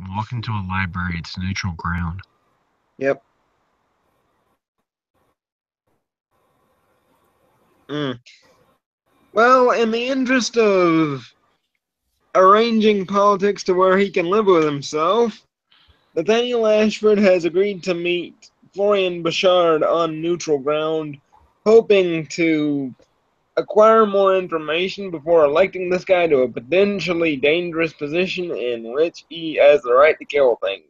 Walk into a library, it's neutral ground. Yep. Mm. Well, in the interest of arranging politics to where he can live with himself, Nathaniel Ashford has agreed to meet Florian Bouchard on neutral ground, hoping to acquire more information before electing this guy to a potentially dangerous position in which he has the right to kill things.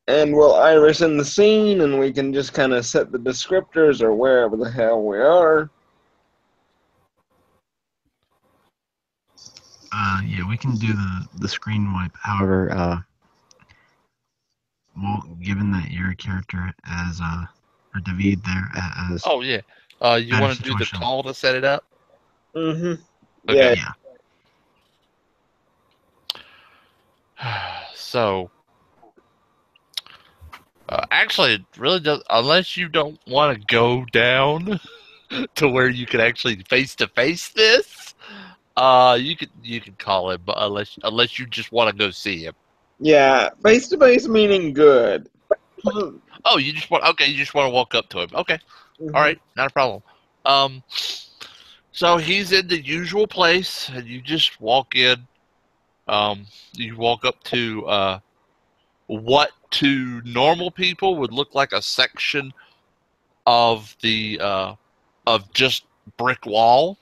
And we'll iris in the scene, and we can just kind of set the descriptors or wherever the hell we are. Yeah, we can do the screen wipe. However, well, given that your character as or David there as Oh yeah. You better want to do the situation. call to set it up? Mm-hmm. Okay. Yeah. So, actually, it really does. Unless you don't want to go down to where you can actually face to face this, you can call him, but unless you just want to go see him. Yeah. Face to face meaning good. Oh, you just want you just want to walk up to him. Okay, all Mm-hmm. right, not a problem. Um, so he's in the usual place, and you just walk in. You walk up to what to normal people would look like a section of the of just brick wall,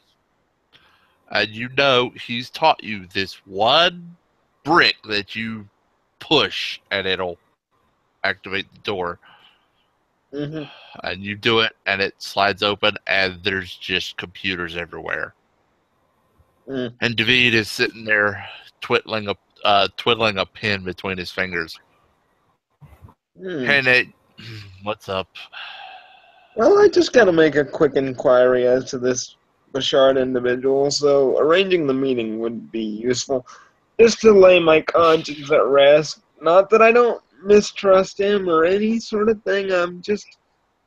and you know he's taught you this one brick that you push and it'll activate the door, Mm-hmm. and you do it and it slides open and there's just computers everywhere. Mm. And David is sitting there twiddling a pen between his fingers. Mm. Hey Nate, what's up? Well, I just gotta make a quick inquiry as to this Bashard individual, so arranging the meeting would be useful. Just to lay my conscience at rest. Not that I don't mistrust him or any sort of thing, I'm just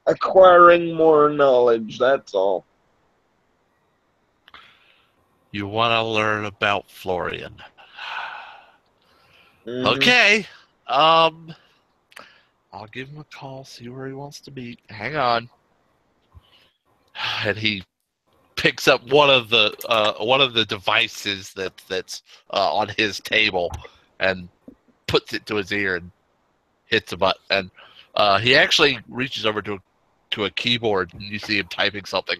acquiring more knowledge, that's all. You want to learn about Florian? Mm-hmm. Okay. I'll give him a call, see where he wants to be. Hang on. And he picks up one of the devices that's on his table and puts it to his ear and hits a button. And he actually reaches over to a keyboard, and you see him typing something.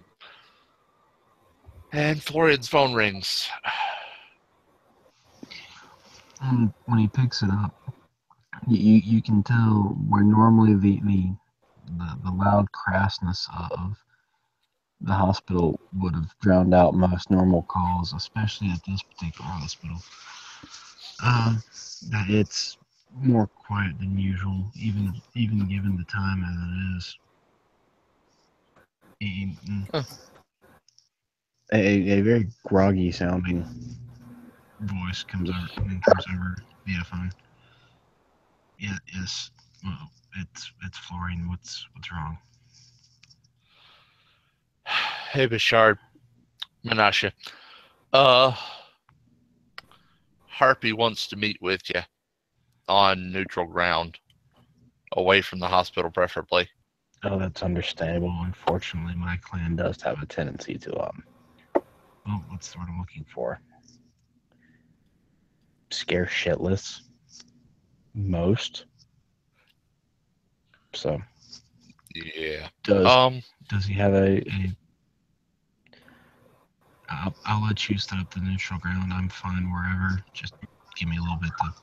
And Florian's phone rings. And when he picks it up, you can tell where normally the loud crassness of the hospital would have drowned out most normal calls, especially at this particular hospital. That it's more quiet than usual, even given the time as it is. Huh. A very groggy sounding voice comes over via phone. Yeah, yes. Well, it's Florian. What's wrong? Hey, Bashard. Menashe. Uh, Harpy wants to meet with you on neutral ground, away from the hospital, preferably. Oh, that's understandable. Unfortunately, my clan does have a tendency to well, what's the word I'm looking for? Scare shitless. Most. So Yeah. does Um. does he have a I'll let you set up the neutral ground. I'm fine wherever. Just give me a little bit to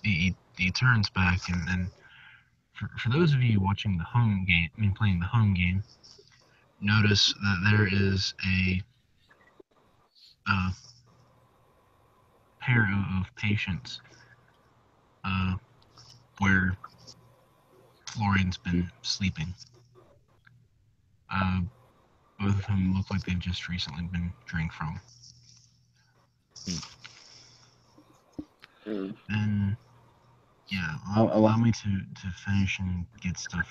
he turns back and for those of you watching the home game, I mean playing the home game, notice that there is a uh, pair of patients uh, where Florian's been sleeping. Uh, both of whom look like they've just recently been drank from. Mm. Then, yeah, allow me to finish and get stuff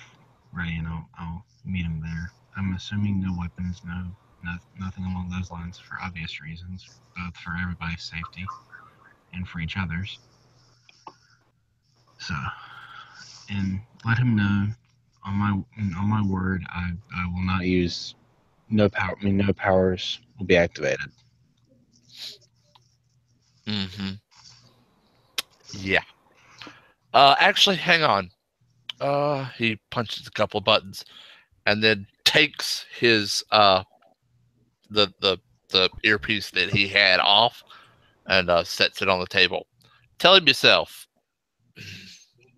ready, and I'll meet him there. I'm assuming no weapons, no. nothing along those lines for obvious reasons, both for everybody's safety and for each other's. So, and let him know on my word, I will not use no power. I mean, no powers will be activated. Mm-hmm. Yeah. Actually, hang on. He punches a couple buttons and then takes his the earpiece that he had off and sets it on the table. Tell him yourself,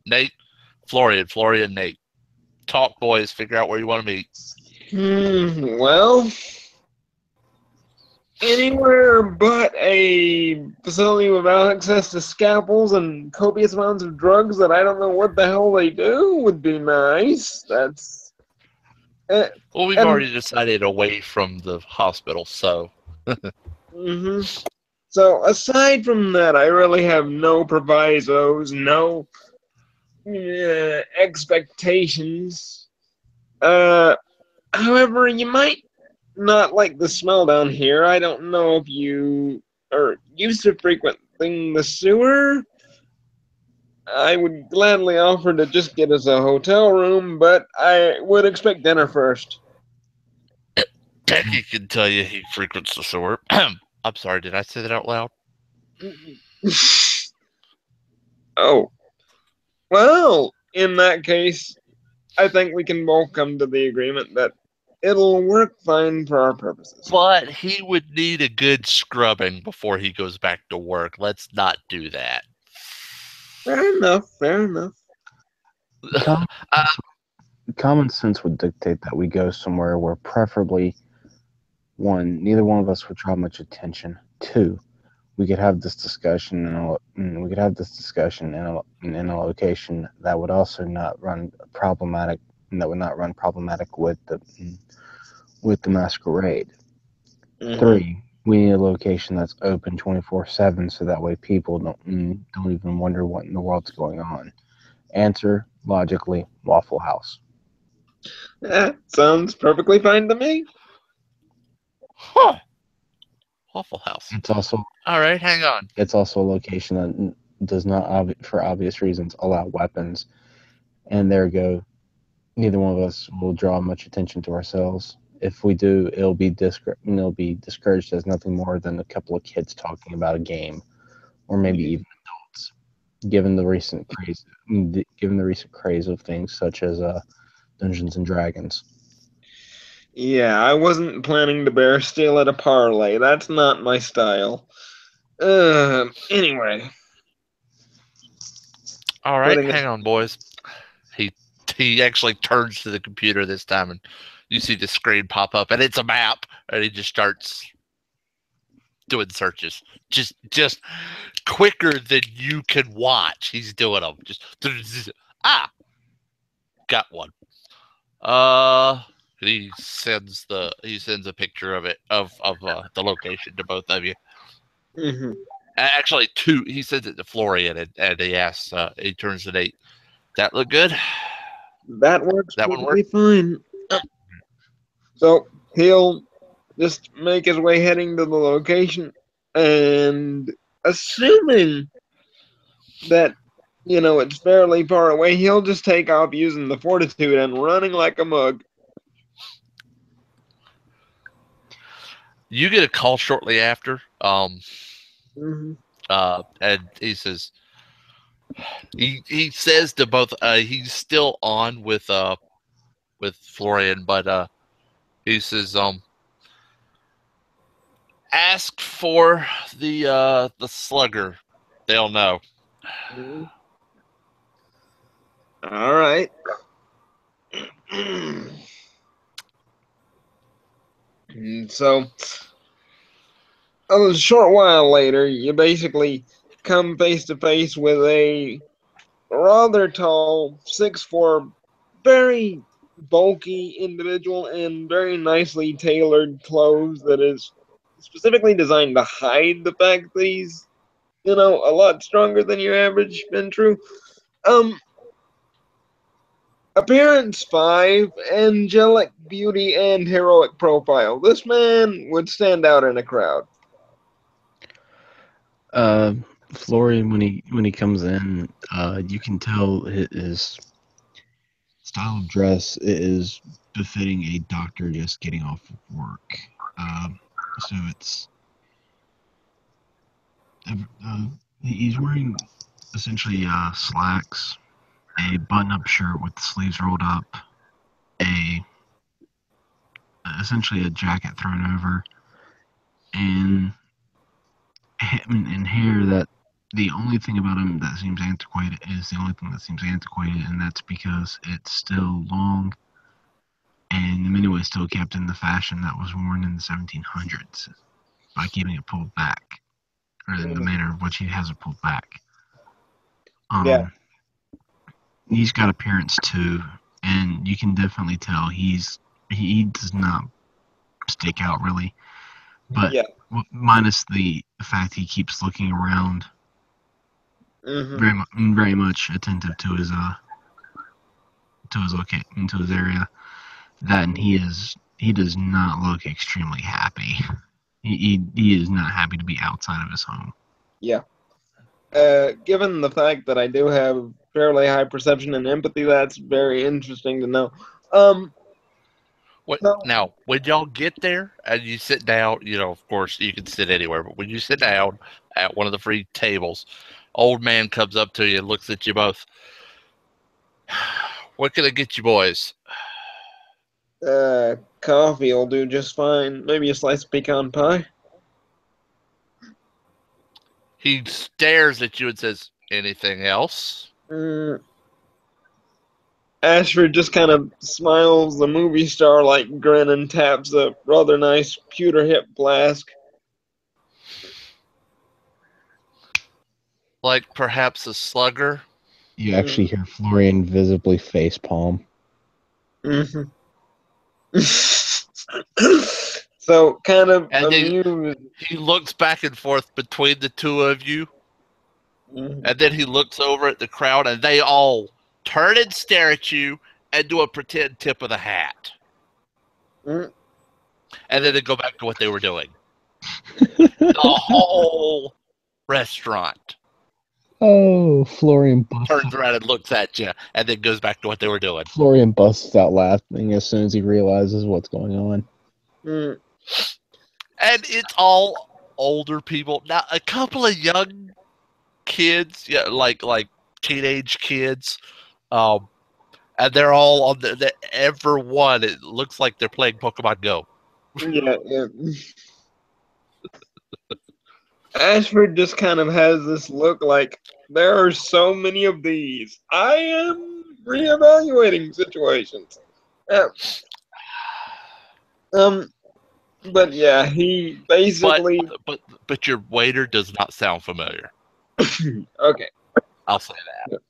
Nate, Florian, Nate. Talk, boys. Figure out where you want to meet. Well, anywhere but a facility without access to scalpels and copious amounts of drugs that I don't know what the hell they do would be nice. That's. Well, we've And already decided away from the hospital, so. So aside from that, I really have no provisos, no expectations. However, you might not like the smell down here. I don't know if you are used to frequenting the sewer. I would gladly offer to just get us a hotel room, but I would expect dinner first. He can tell you he frequents the sewer. I'm sorry, did I say that out loud? Oh. Well, in that case, I think we can both come to the agreement that it'll work fine for our purposes. But he would need a good scrubbing before he goes back to work. Let's not do that. Fair enough, fair enough. Common sense would dictate that we go somewhere where preferably, one, neither one of us would draw much attention. Two, we could have this discussion in a location that would also not run problematic, with the masquerade. Three, we need a location that's open 24/7, so that way people don't even wonder what in the world's going on. Answer logically, Waffle House. Sounds perfectly fine to me. Huh. Waffle House. It's also All right, hang on. It's also a location that does not, for obvious reasons, allow weapons, and there go. Neither one of us will draw much attention to ourselves. If we do, it'll be discouraged as nothing more than a couple of kids talking about a game, or maybe even adults. Given the recent craze of things such as Dungeons and Dragons. Yeah, I wasn't planning to bear steel at a parlay. That's not my style. Anyway. All right, hang on, boys. He actually turns to the computer this time, and you see the screen pop up, and it's a map, and he just starts doing searches, just quicker than you can watch. He's doing them. Just got one. He sends a picture of it of the location to both of you. Mm-hmm. Actually, two. He sends it to Florian, and he asks. He turns to Nate. That look good? That works That one perfectly fine. So he'll just make his way heading to the location, and assuming that it's fairly far away, he'll just take off using the fortitude and running like a mug. You get a call shortly after. Mm-hmm. And he says he says to both. He's still on with Florian, but he says ask for the slugger. They'll know. Mm-hmm. All right. So, a short while later, you basically come face to face with a rather tall, 6'4", very bulky individual in very nicely tailored clothes that is specifically designed to hide the fact that he's, a lot stronger than your average Ventru. Appearance 5, angelic beauty and heroic profile. This man would stand out in a crowd. Florian, when he comes in, you can tell his style of dress is befitting a doctor just getting off of work. So it's he's wearing essentially slacks, a button-up shirt with the sleeves rolled up, a essentially a jacket thrown over, and hair that the only thing about him that seems antiquated is the only thing that seems antiquated, and that's because it's still long and in many ways still kept in the fashion that was worn in the 1700s by keeping it pulled back, or in the manner of which he has it pulled back. Yeah. He's got appearance too, and you can definitely tell he does not stick out really, but Yeah. minus the fact he keeps looking around, very much attentive to his to his area. That, and he does not look extremely happy. He is not happy to be outside of his home. Yeah. Given the fact that I do have fairly high perception and empathy, that's very interesting to know. Now, when y'all get there and you sit down, of course, you can sit anywhere, but when you sit down at one of the free tables, old man comes up to you and looks at you both. What can I get you boys? Coffee will do just fine. Maybe a slice of pecan pie. He stares at you and says, anything else? Ashford just kind of smiles the movie star-like grin and taps a rather nice pewter hip flask. Like perhaps a slugger? You actually hear Florian visibly facepalm. So, kind of and amused. He looks back and forth between the two of you, and then he looks over at the crowd, and they all turn and stare at you and do a pretend tip of the hat. And then they go back to what they were doing. The whole restaurant. Oh, Florian turns around and looks at you, and then goes back to what they were doing. Florian busts out laughing as soon as he realizes what's going on. And it's all older people. Now, a couple of young kids, yeah, like teenage kids, and they're all on the everyone. It looks like they're playing Pokemon Go. Yeah. Ashford just kind of has this look like, there are so many of these. I am reevaluating situations. But yeah, he basically. But your waiter does not sound familiar. Okay. I'll say that.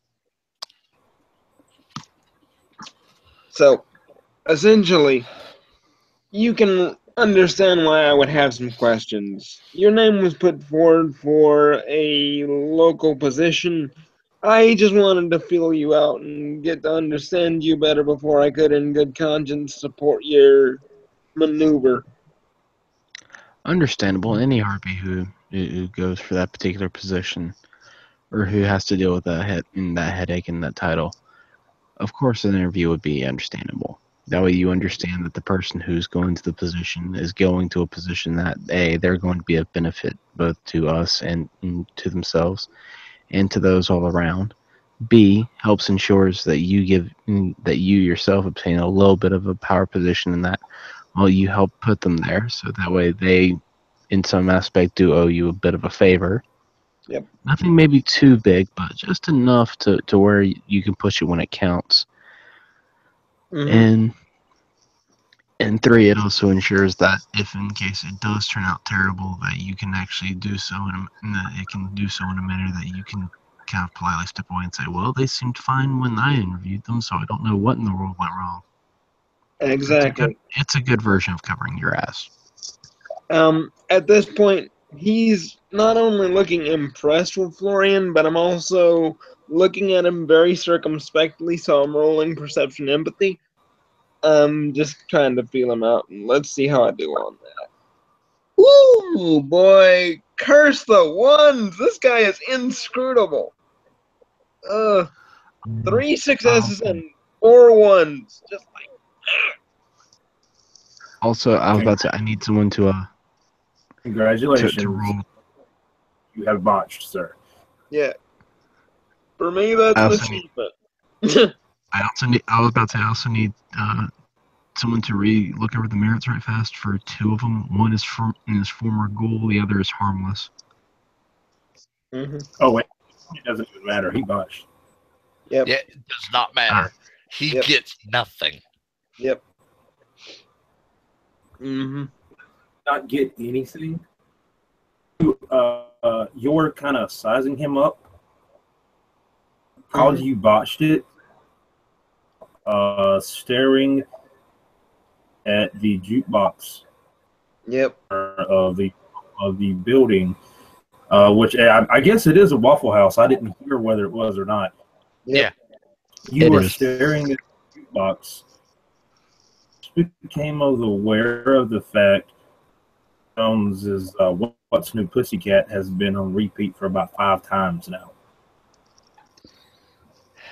So, essentially, you can understand why I would have some questions. Your name was put forward for a local position. I just wanted to feel you out and get to understand you better before I could, in good conscience, support your maneuver. Understandable. Any harpy who goes for that particular position, or who has to deal with that headache and that title, of course an interview would be understandable. That way you understand that the person who's going to the position is going to a position that A, they're going to be of benefit both to us and to themselves and to those all around. B, helps ensures that you yourself obtain a little bit of a power position in that. Well, you help put them there, so that way they, in some aspect, do owe you a bit of a favor. Yep. Nothing maybe too big, but just enough to where you can push it when it counts. And 3, it also ensures that if in case it does turn out terrible, that you can actually do so in a manner that you can kind of politely step away and say, well, they seemed fine when I interviewed them, so I don't know what in the world went wrong. Exactly. It's a good version of covering your ass. At this point, he's not only looking impressed with Florian, but I'm also looking at him very circumspectly, so I'm rolling perception empathy. I'm just trying to feel him out, and let's see how I do on that. Ooh, boy, curse the ones! This guy is inscrutable. 3 successes and 4 ones. Just like Also, I was about to say, I need someone to Congratulations. to roll. You have botched, sir. yeah. For me, that's I an also need- achievement. I was about to say, I also need someone to look over the merits right fast for 2 of them. One is from his former ghoul, the other is harmless. Oh, wait. It doesn't even matter. He botched. Yep. Yeah, it does not matter. He Yep. gets nothing. Yep. Not get anything. You're kind of sizing him up. Because you botched it. Staring at the jukebox. Yep. Of the building, which I guess it is a Waffle House. I didn't hear whether it was or not. Yep. You were is. staring at the jukebox. Became aware of the fact Jones's What's New Pussycat has been on repeat for about 5 times now.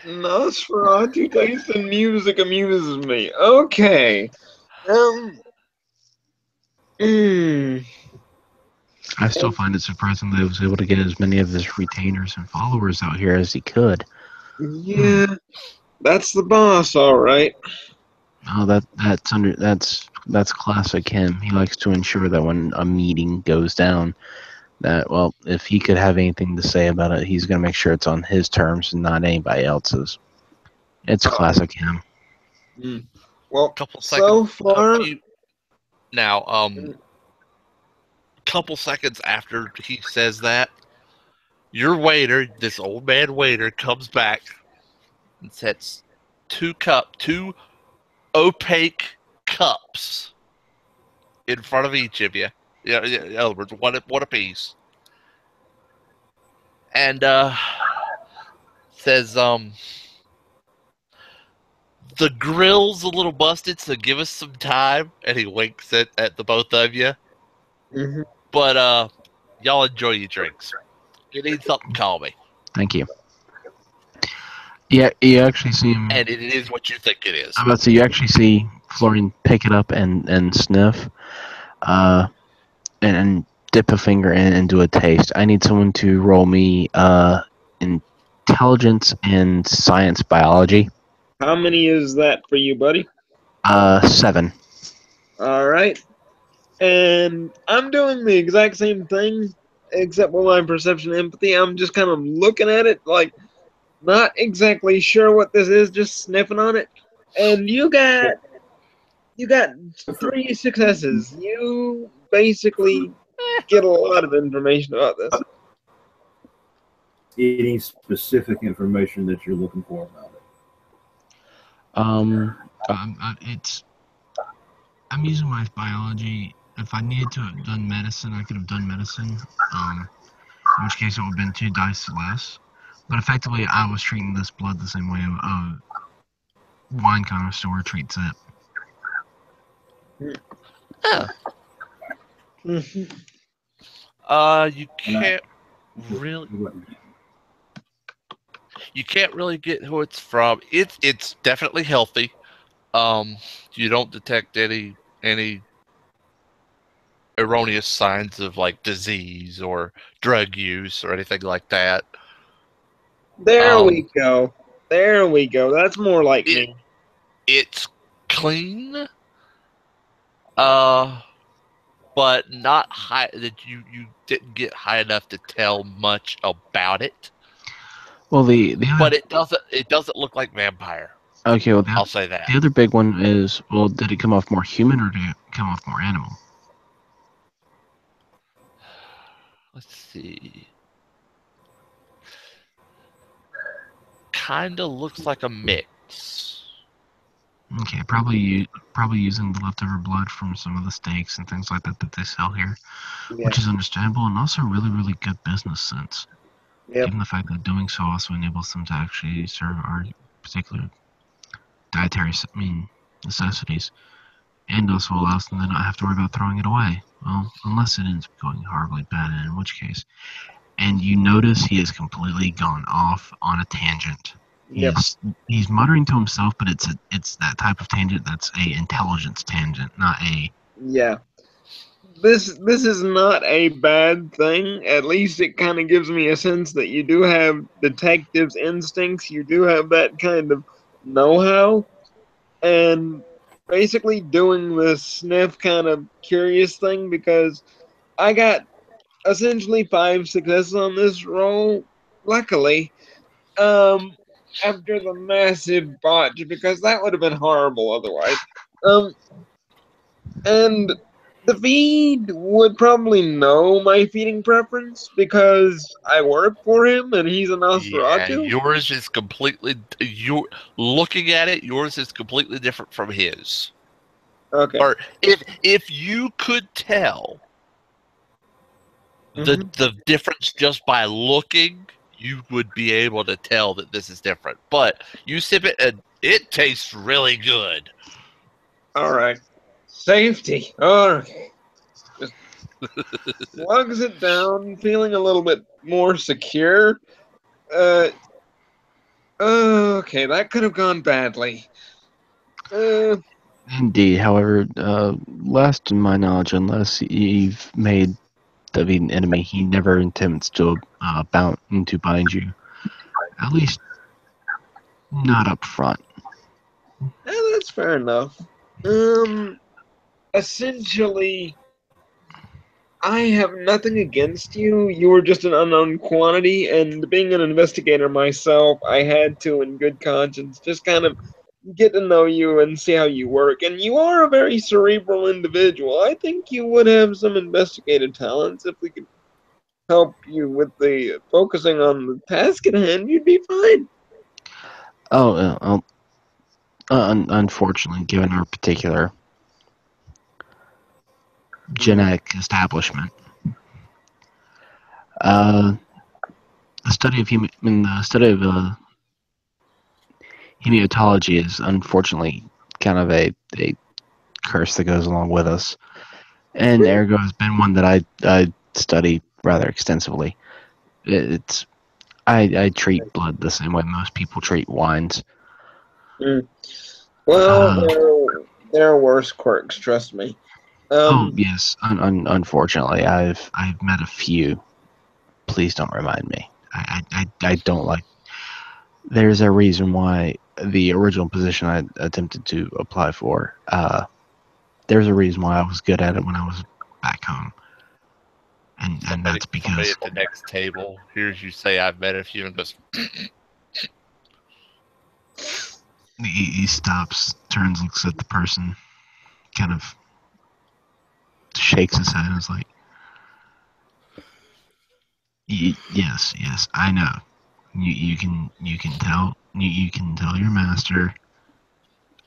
Nosferatu taste in music amuses me. Okay. I still find it surprising that he was able to get as many of his retainers and followers out here as he could. Yeah. That's the boss, all right. Oh, that's classic him. He likes to ensure that when a meeting goes down, that, well, if he could have anything to say about it, he's going to make sure it's on his terms and not anybody else's. It's classic him. Well, Couple so seconds. far, Couple seconds after he says that, your waiter, this old man waiter, comes back and sets 2 opaque cups in front of each of you. Yeah, in other words, one apiece. And says, the grill's a little busted, so give us some time. And he winks at the both of you. But y'all enjoy your drinks. If you need something, call me. Thank you. Yeah, you actually see him. And it is what you think it is. I'm about to say, you actually see Florian pick it up and sniff, and dip a finger in and do a taste. I need someone to roll me intelligence and science biology. how many is that for you, buddy? 7. All right. And I'm doing the exact same thing, except with my perception empathy. I'm just kind of looking at it, like, not exactly sure what this is, just sniffing on it. And you got 3 successes. You basically get a lot of information about this. Any specific information that you're looking for about it? I'm using my biology. If I needed to have done medicine, I could have done medicine. In which case it would have been 2 dice less. But effectively, I was treating this blood the same way a wine connoisseur treats it. Yeah. You can't really get who it's from. It's definitely healthy. You don't detect any erroneous signs of like disease or drug use or anything like that. There we go. That's more like me. It's clean, but not high. That you didn't get high enough to tell much about it. Well, but it doesn't look like vampire. Okay, well, I'll say that. The other big one is, well, did it come off more human or did it come off more animal? Let's see. Kind of looks like a mix. Okay, probably using the leftover blood from some of the steaks and things like that they sell here, which is understandable and also really, really good business sense. Yep. Given the fact that doing so also enables them to actually serve our particular dietary necessities, and also allows them to not have to worry about throwing it away. Well, unless it ends up going horribly bad, in which case. And you notice he has completely gone off on a tangent. Yep. He's muttering to himself, but it's that type of tangent that's a intelligence tangent, not a. Yeah. This is not a bad thing. At least it kind of gives me a sense that you do have detective's instincts. You do have that kind of know-how, and basically doing this sniff kind of curious thing because I got essentially 5 successes on this roll. Luckily, um, after the massive botch, because that would have been horrible otherwise. Um, and the feed would probably know my feeding preference because I work for him and he's a Yeah, Nosferatu. yours is completely. You looking at it, yours is completely different from his. Okay. Or if you could tell the difference just by looking, you would be able to tell that this is different. But you sip it and it tastes really good. All right. Safety. Okay. Just slugs it down, feeling a little bit more secure. Uh, okay, that could have gone badly. Uh, Indeed, however, last to my knowledge, unless you've made David an enemy, he never attempts to bind you. At least not up front. that's fair enough. Essentially, I have nothing against you. You were just an unknown quantity, and being an investigator myself, I had to, in good conscience, just kind of get to know you and see how you work. And you are a very cerebral individual. I think you would have some investigative talents. If we could help you with the focusing on the task at hand, you'd be fine. Oh, unfortunately, given our particular genetic establishment, uh, the study of hematology is unfortunately kind of a curse that goes along with us, and ergo has been one that I study rather extensively. It's I treat blood the same way most people treat wines. Mm. Well, Uh, there are worse quirks, trust me. oh yes, unfortunately, I've met a few. Please don't remind me. I don't like. There's a reason why the original position I attempted to apply for. There's a reason why I was good at it when I was back home, and that's Somebody because at the next table hears you say I've met a few and goes, he stops, turns, looks at the person, kind of shakes his head, and is like, yes, I know. You can tell you can tell your master.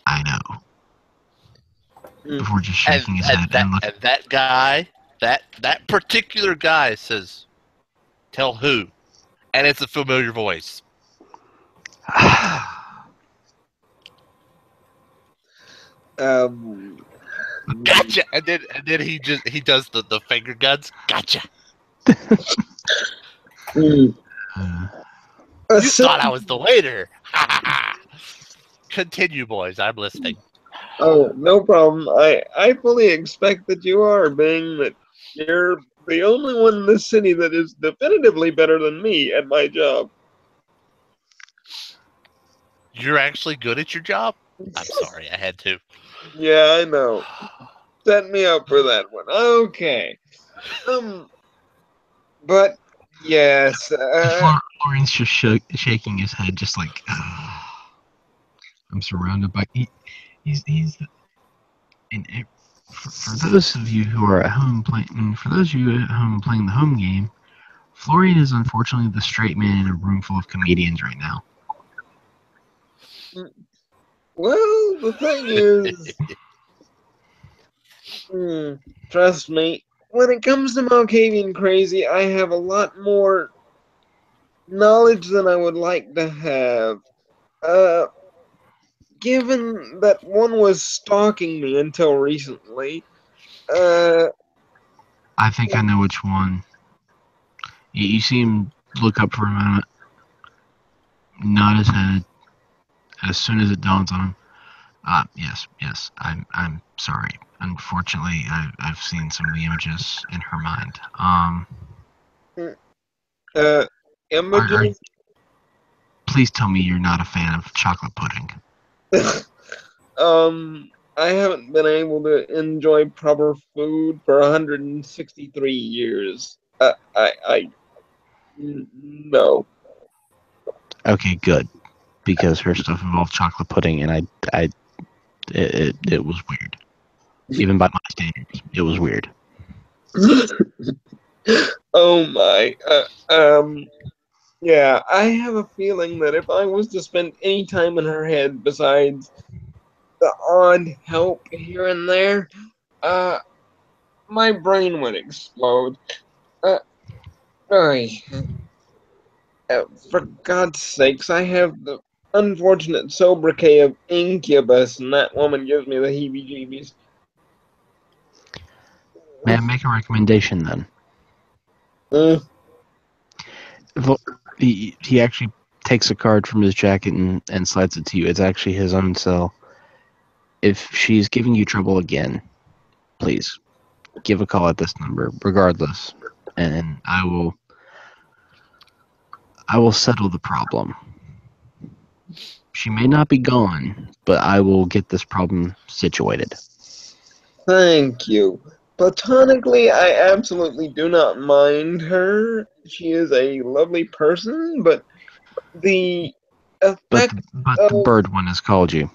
I know. Before just shaking his head and looking. and that guy, that particular guy says, "Tell who?" And it's a familiar voice. Um, Gotcha. And then he does the finger guns. Gotcha. mm. Uh, You thought I was the waiter. Continue, boys. I'm listening. Oh, no problem. I fully expect that you are, being that you're the only one in this city that is definitively better than me at my job. You're actually good at your job? I'm sorry, I had to. Yeah, I know. Set me up for that one. Okay. But yes. Florian's just shaking his head, just like I'm surrounded by. He's and for those of you who are at home playing, for those of you at home playing the home game, Florian is unfortunately the straight man in a room full of comedians right now. Well, the thing is, trust me, when it comes to Malkavian crazy, I have a lot more knowledge than I would like to have. Given that one was stalking me until recently, I think I know which one. You see him look up for a moment, nod his head. As soon as it dawns on him, yes, I'm sorry. Unfortunately, I've seen some of the images in her mind. images. Please tell me you're not a fan of chocolate pudding. I haven't been able to enjoy proper food for 163 years. No. Okay, good, because her stuff involved chocolate pudding, and it was weird. Even by my standards, it was weird. Oh my. Yeah, I have a feeling that if I was to spend any time in her head besides the odd help here and there, my brain would explode. Uh, I, for God's sakes, I have the unfortunate sobriquet of Incubus, and that woman gives me the heebie-jeebies. May I make a recommendation then? Uh, He actually takes a card from his jacket and slides it to you. It's actually his own cell. If she's giving you trouble again, please give a call at this number, regardless, and I will settle the problem. She may not be gone, but I will get this problem situated. Thank you. Platonically, I absolutely do not mind her. She is a lovely person, but the effect But of. the bird one has called you.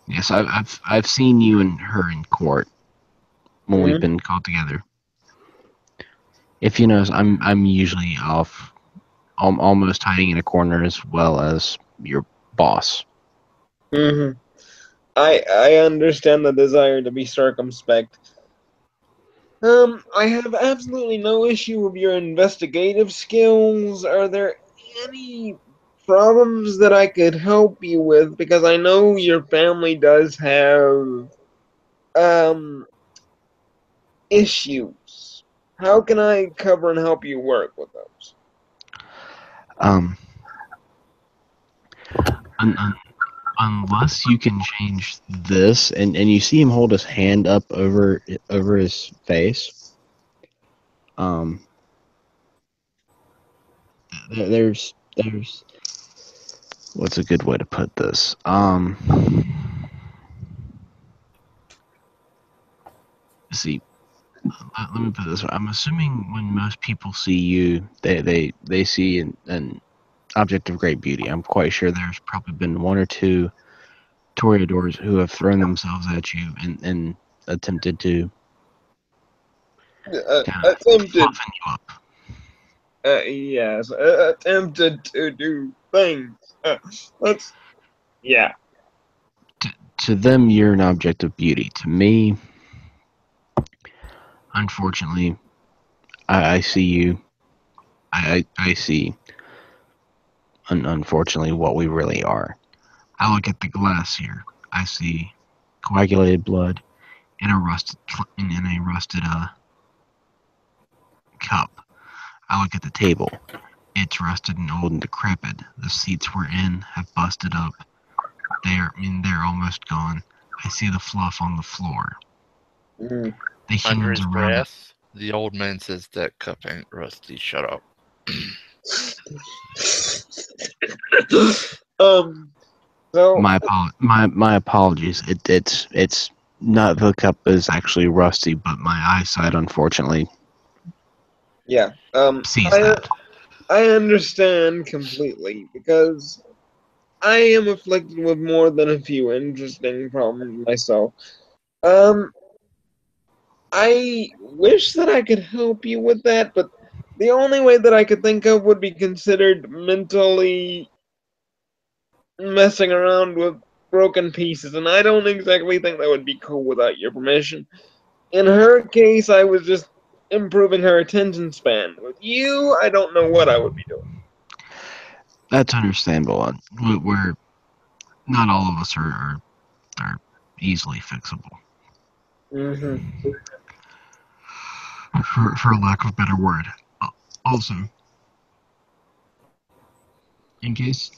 Yes, I've seen you and her in court when we've been called together. If you notice, I'm usually off, almost hiding in a corner as well as your boss. I understand the desire to be circumspect. I have absolutely no issue with your investigative skills. Are there any problems that I could help you with? Because I know your family does have issues. How can I cover and help you work with those? Unless you can change this, and you see him hold his hand up over his face. There's what's a good way to put this? See, let me put it this way. I'm assuming when most people see you, they see an object of great beauty. I'm quite sure there's probably been one or two toreadors who have thrown themselves at you and attempted to kind of Attempted. fluffen you up. Yes, attempted to do things. Yeah. To them, you're an object of beauty. To me, unfortunately, I see you. I see, unfortunately, what we really are. I look at the glass here. I see coagulated blood in a rusted cup. I look at the table. It's rusted and old and decrepit. The seats we're in have busted up. They're almost gone. I see the fluff on the floor. The Under humans his around breath, the old man says, "That cup ain't rusty. Shut up." So my apologies. It's not the cup is actually rusty, but my eyesight, unfortunately, yeah. sees that. I understand completely because I am afflicted with more than a few interesting problems myself. I wish that I could help you with that, but the only way that I could think of would be considered mentally messing around with broken pieces, and I don't exactly think that would be cool without your permission. In her case, I was just improving her attention span. With you, I don't know what I would be doing. That's understandable. We're not all of us are easily fixable. Mm-hmm. For lack of a better word. Also, in case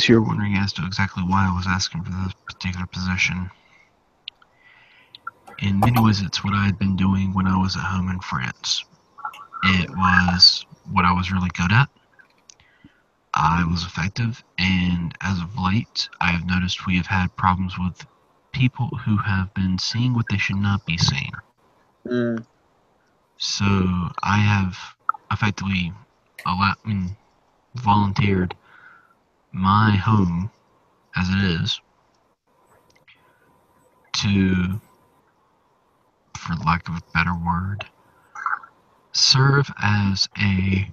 you're wondering as to exactly why I was asking for this particular position, in many ways it's what I had been doing when I was at home in France. It was what I was really good at. I was effective, and as of late, I have noticed we have had problems with people who have been seeing what they should not be seeing. Mm. So I have effectively volunteered my home, as it is, to, for lack of a better word, serve as a...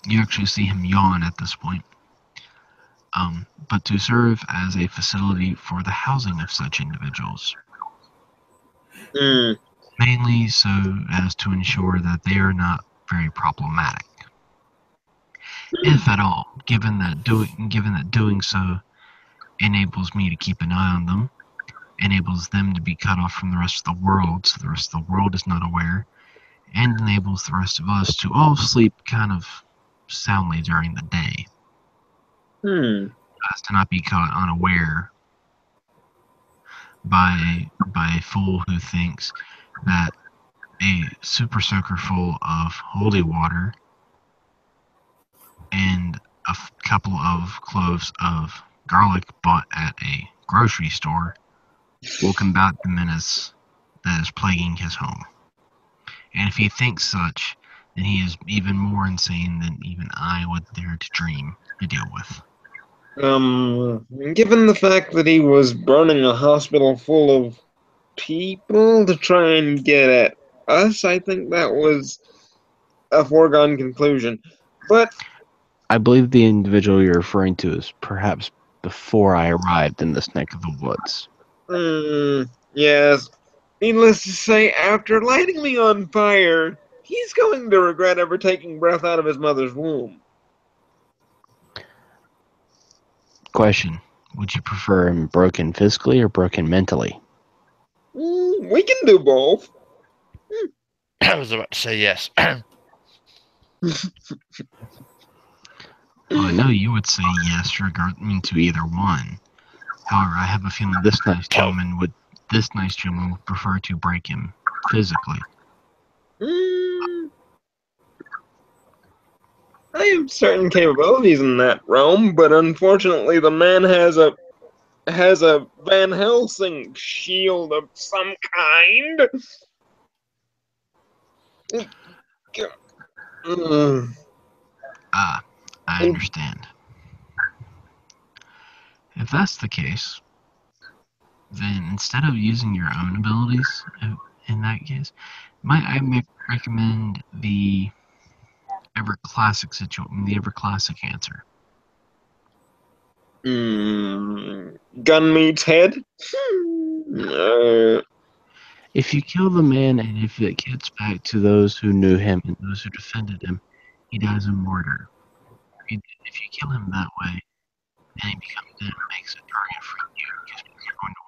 You actually see him yawn at this point. But to serve as a facility for the housing of such individuals. Mm. Mainly so as to ensure that they are not very problematic. If at all, given that doing so enables me to keep an eye on them, enables them to be cut off from the rest of the world, so the rest of the world is not aware, and enables the rest of us to all sleep kind of soundly during the day, as to not be caught unaware by a fool who thinks that a super soaker full of holy water and a couple of cloves of garlic bought at a grocery store will combat the menace that is plaguing his home. And if he thinks such, then he is even more insane than even I would dare to dream to deal with. Given the fact that he was burning a hospital full of people to try and get at us, I think that was a foregone conclusion. But I believe the individual you're referring to is perhaps before I arrived in this neck of the woods. yes, needless to say, after lighting me on fire, he's going to regret ever taking breath out of his mother's womb. Question: would you prefer him broken physically or broken mentally? We can do both. I was about to say yes. Well, I know you would say yes to either one. However, I have a feeling this nice gentleman would prefer to break him physically. I have certain capabilities in that realm, but unfortunately the man has a Van Helsing shield of some kind. I understand. If that's the case, then instead of using your own abilities, in that case, might I recommend the ever classic answer? Gun meets head. If you kill the man and if it gets back to those who knew him and those who defended him, he dies a martyr. If you kill him that way, and he makes a target for you, because you're going to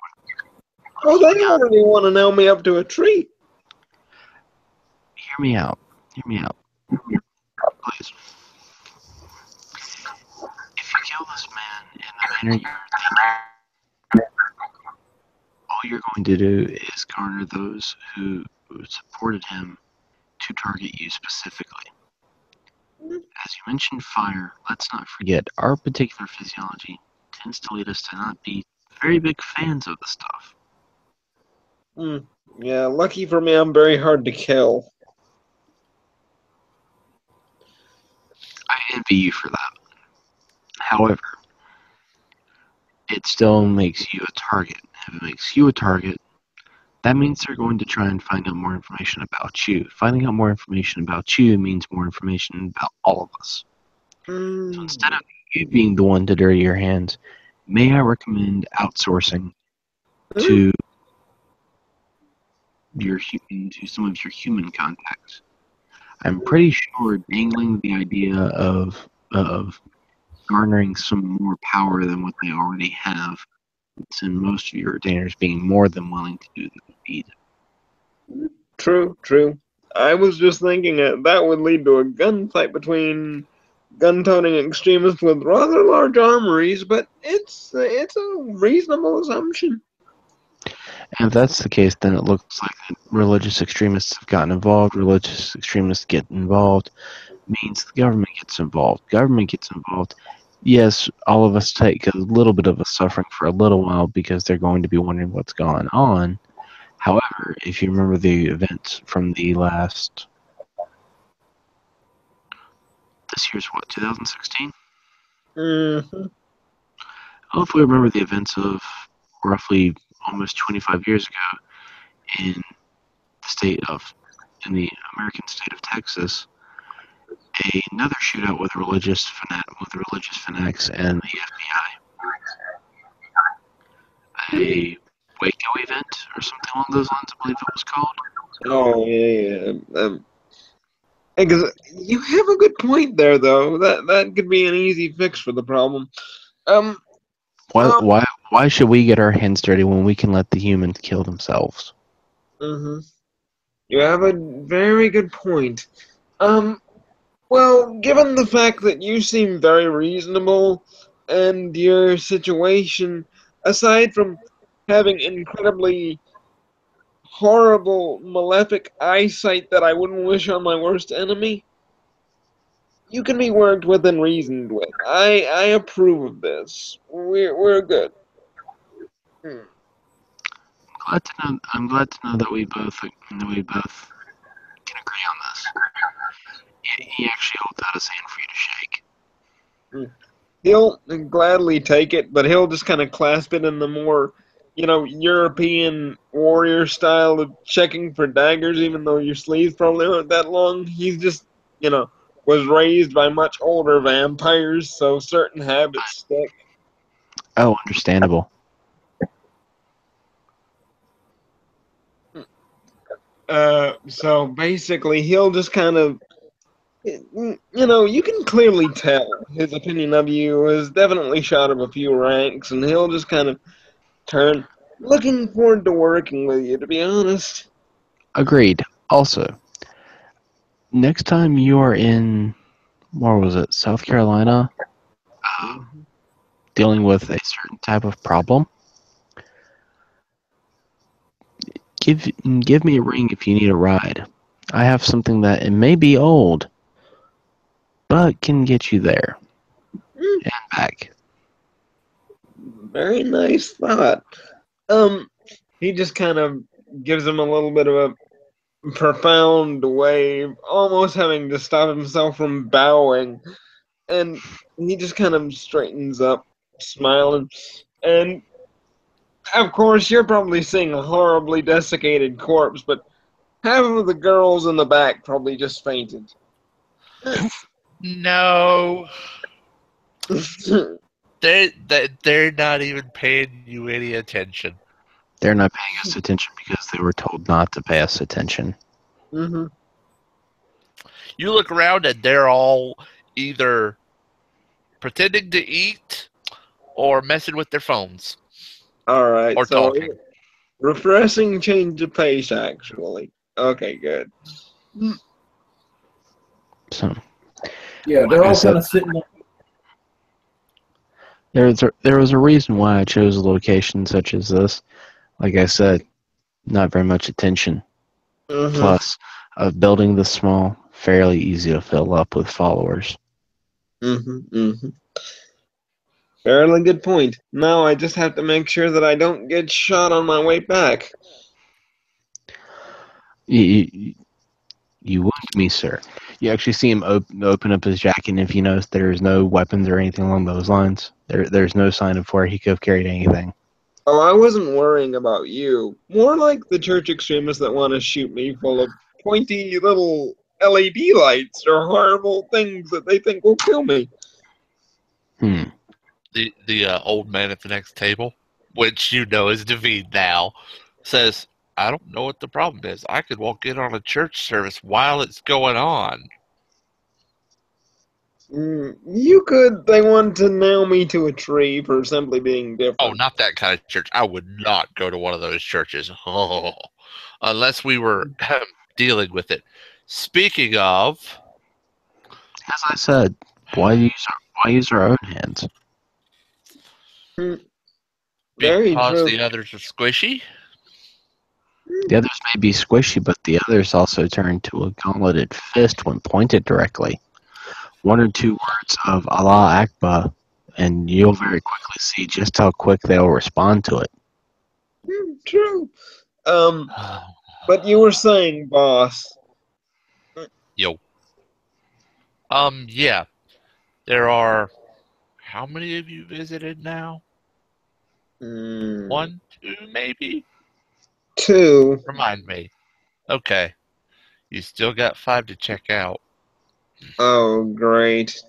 want they already want to nail me up to a tree. Hear me out. Please. If you kill this man in the manner you're thinking, all you're going to do is garner those who supported him to target you specifically. As you mentioned fire, let's not forget, our particular physiology tends to lead us to not be very big fans of the stuff. Yeah, lucky for me, I'm very hard to kill. I envy you for that. However, it still makes you a target. If it makes you a target, that means they're going to try and find out more information about you. Finding out more information about you means more information about all of us. So instead of you being the one to dirty your hands, may I recommend outsourcing to to some of your human contacts. I'm pretty sure dangling the idea of garnering some more power than what they already have, and most of your retainers being more than willing to do the deed. True, true. I was just thinking that would lead to a gunfight between gun-toting extremists with rather large armories, but it's a reasonable assumption. And if that's the case, then it looks like religious extremists have gotten involved. Religious extremists get involved means the government gets involved. Government gets involved. Yes, all of us take a little bit of a suffering for a little while because they're going to be wondering what's going on. However, if you remember the events from the last... This year's what, 2016? Mm-hmm. Hopefully remember the events of roughly almost 25 years ago in the American state of Texas, another shootout with religious fanatics and the FBI. A Waco event or something along those lines, I believe it was called. Oh yeah. Because you have a good point there, though. That could be an easy fix for the problem. Why should we get our hands dirty when we can let the humans kill themselves? Mm-hmm. You have a very good point. Well, given the fact that you seem very reasonable and your situation, aside from having incredibly horrible, malefic eyesight that I wouldn't wish on my worst enemy, you can be worked with and reasoned with. I approve of this. We're good. Hmm. I'm glad to know that we both can agree on this. He actually holds out his hand for you to shake. He'll gladly take it, but he'll just kind of clasp it in the more, European warrior style of checking for daggers, even though your sleeves probably aren't that long. He's just, was raised by much older vampires, so certain habits stick. Oh, understandable. So basically, he'll just kind of, you can clearly tell his opinion of you is definitely shot of a few ranks, and he'll just kind of turn. Looking forward to working with you, to be honest. Agreed. Also, next time you are in, where was it, South Carolina, dealing with a certain type of problem, give me a ring if you need a ride. I have something that it may be old, but can get you there and back. Very nice thought. He just kind of gives him a little bit of a profound wave, almost having to stop himself from bowing. And he just kind of straightens up, smiling. And, of course, you're probably seeing a horribly desiccated corpse, but half of the girls in the back probably just fainted. No. They're not even paying you any attention. They're not paying us attention because they were told not to pay us attention. Mm-hmm. You look around and they're all either pretending to eat or messing with their phones. All right, or so talking. refreshing change of pace, actually. Okay, good. So, Yeah, they're all kind of sitting there. there was a reason why I chose a location such as this. Like I said, not very much attention. Mm-hmm. Plus, a building this small, fairly easy to fill up with followers. Mm-hmm. Mm-hmm. Fairly good point. Now I just have to make sure that I don't get shot on my way back. You wound me, sir. You actually see him open up his jacket, and if you notice, there's no weapons or anything along those lines. There's no sign of where he could have carried anything. Oh, I wasn't worrying about you. More like the church extremists that want to shoot me full of pointy little LED lights or horrible things that they think will kill me. The old man at the next table. which you know is David now, says, I don't know what the problem is. I could walk in on a church service while it's going on. You could. They want to nail me to a tree for simply being different. Oh, not that kind of church. I would not go to one of those churches. Oh, unless we were dealing with it. Speaking of, As I said, why use our own hands? Very because true. the others are squishy. The others may be squishy, but the others also turn to a gauntleted fist when pointed directly. One or two words of Allah Akbar, and you'll very quickly see just how quick they'll respond to it. True. But you were saying, boss. Yo. Yeah. There are. How many of you visited now? 1, 2, maybe? 2. Remind me. Okay. You still got 5 to check out. Oh, great.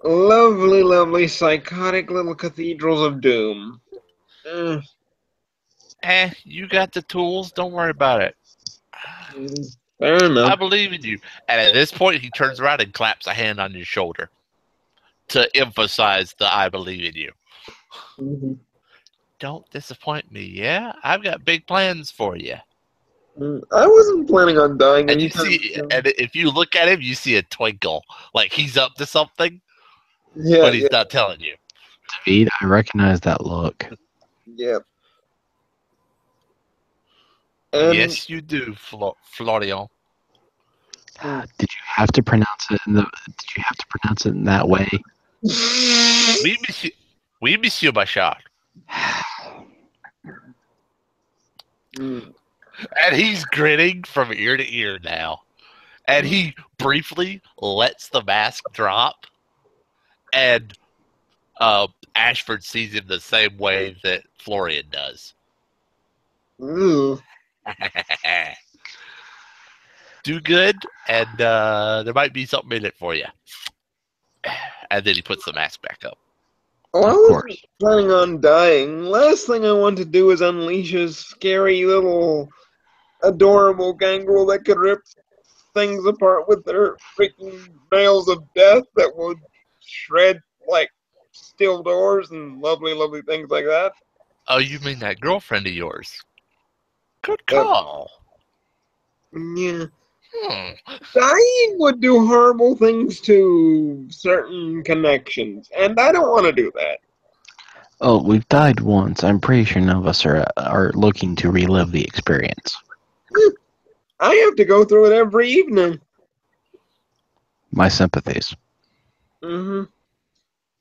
Lovely, lovely, psychotic little cathedrals of doom. You got the tools. Don't worry about it. Fair enough. I believe in you. And at this point, he turns around and claps a hand on your shoulder to emphasize the I believe in you. Mm-hmm. Don't disappoint me, yeah? I've got big plans for you. I wasn't planning on dying And anytime and if you look at him, you see a twinkle, like he's up to something, Yeah, but he's not telling you. David, I recognize that look. Yep. And Yes, you do, Florian. Did you have to pronounce it in that way? Oui, Monsieur Bachar. And he's grinning from ear to ear now. And he briefly lets the mask drop. And Ashford sees him the same way that Florian does. Do good, and there might be something in it for you. And then he puts the mask back up. Oh, I wasn't planning on dying. Last thing I want to do is unleash a scary little adorable gangrel that could rip things apart with their freaking nails of death that would shred like steel doors and lovely, lovely things like that. Oh, you mean that girlfriend of yours? Good call. Yeah. Dying would do horrible things to certain connections, and I don't want to do that. Oh, we've died once. I'm pretty sure none of us are looking to relive the experience. I have to go through it every evening. My sympathies.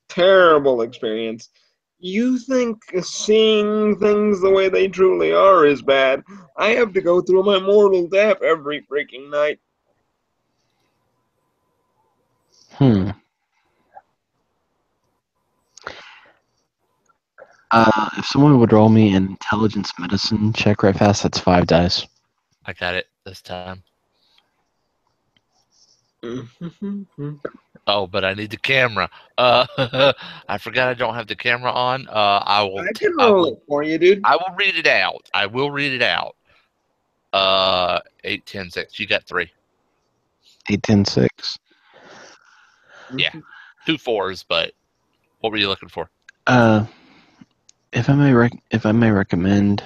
Terrible experience. You think seeing things the way they truly are is bad. I have to go through my mortal death every freaking night. If someone would roll me an intelligence medicine check right fast, that's 5 dice. I got it this time. Oh, but I need the camera. I forgot I don't have the camera on. I can roll it for you, dude. I will read it out. 8, 10, 6. You got 3. 8, 10, 6. Yeah. 2 4s, but what were you looking for? If I may recommend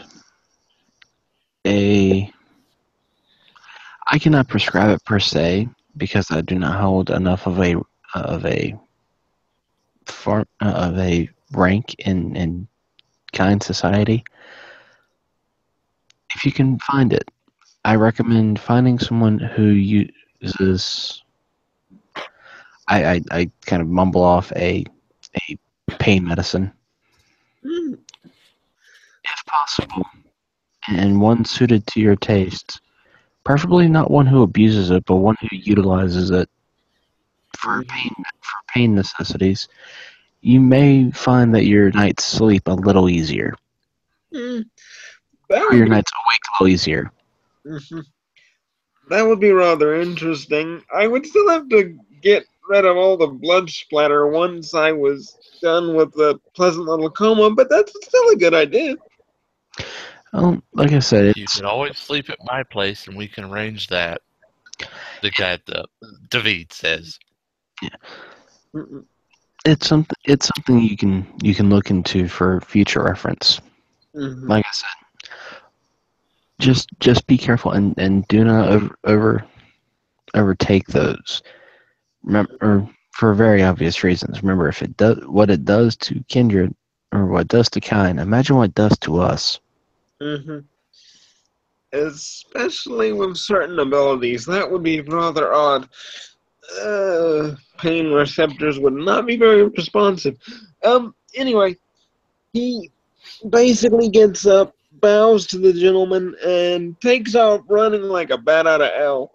I cannot prescribe it per se because I do not hold enough of a rank in kind society. If you can find it, I recommend finding someone who uses. I kind of mumble off a pain medicine, if possible, and one suited to your taste. Preferably not one who abuses it, but one who utilizes it for pain necessities. You may find that your nights sleep a little easier. Or your nights awake a little easier. That would be rather interesting. I would still have to get rid of all the blood splatter once I was done with the pleasant little coma, but that's still a good idea. Like I said, You can always sleep at my place, and we can arrange that. The guy at the David says. Mm-mm. it's something you can look into for future reference. Mhm. Like I said, just be careful and do not overtake those. Remember, for very obvious reasons. Remember, if it does what it does to kindred or what it does to kind, imagine what it does to us. Mhm. Especially with certain abilities, that would be rather odd. Pain receptors would not be very responsive. Anyway, he basically gets up, bows to the gentleman, and takes off running like a bat out of hell.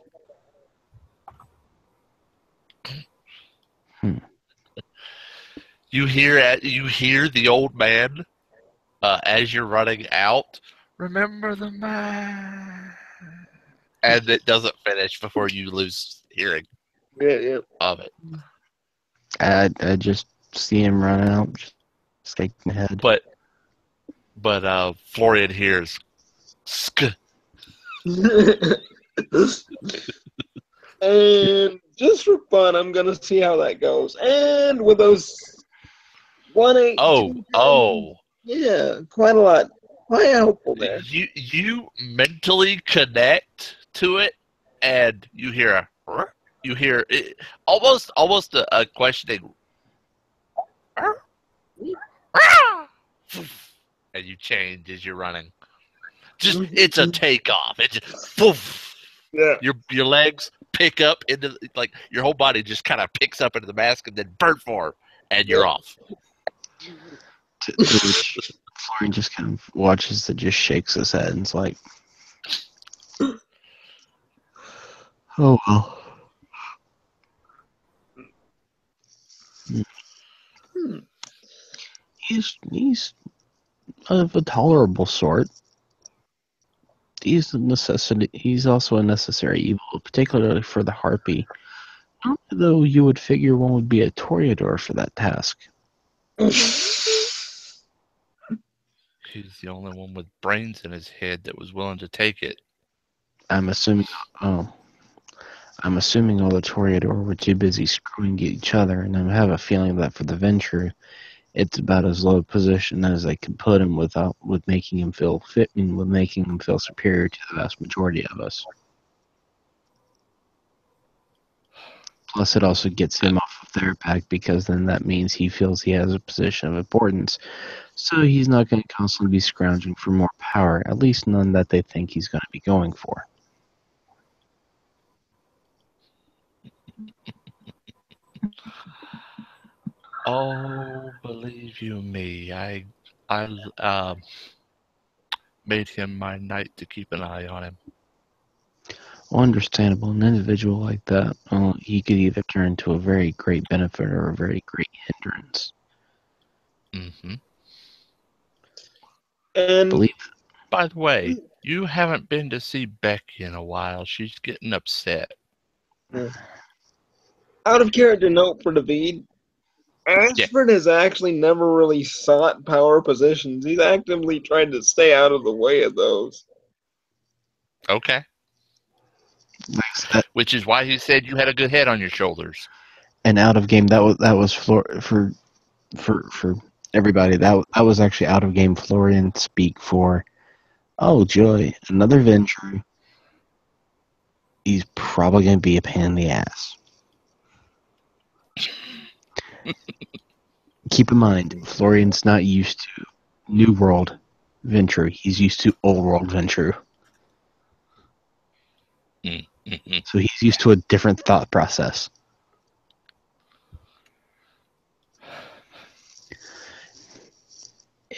You hear the old man as you're running out. Remember the man, and it doesn't finish before you lose hearing Yeah. of it. I just see him run out, just shaking head. But Florian hears sk. And just for fun, I'm gonna see how that goes. And with those 1 8 Oh, yeah, quite a lot. Quite helpful there. you mentally connect to it, and you hear it, almost a questioning, and you change as you're running. Just it's a takeoff. It's just, poof. Yeah. Your legs pick up into like your whole body just kind of picks up into the mask and then burn for, and you're off. To which Florian just kind of watches it, just shakes his head, and is like, "Oh well." He's of a tolerable sort. He's a necessity. He's also a necessary evil, particularly for the harpy. Though you would figure one would be a Toreador for that task. He's the only one with brains in his head that was willing to take it. I'm assuming. Oh, I'm assuming all the Toreador were too busy screwing at each other, and I have a feeling that for the Venture, it's about as low a position as they can put him with making him feel fit and with making him feel superior to the vast majority of us. Plus, it also gets him off of their pack because then that means he feels he has a position of importance. So he's not going to constantly be scrounging for more power, at least none that they think he's going to be going for. Oh, believe you me, I made him my knight to keep an eye on him. Well, understandable. An individual like that, he could either turn to a very great benefit or a very great hindrance. Mm-hmm. And by the way, you haven't been to see Becky in a while. She's getting upset. out of character note for David, Ashford has actually never really sought power positions. He's actively tried to stay out of the way of those. Okay. Which is why he said you had a good head on your shoulders. And out of game, that was for everybody. That was actually out of game Florian speak for. Oh joy, another venture. He's probably going to be a pain in the ass. Keep in mind, Florian's not used to New World Venture. He's used to Old World Venture. Mm-hmm. So he's used to a different thought process.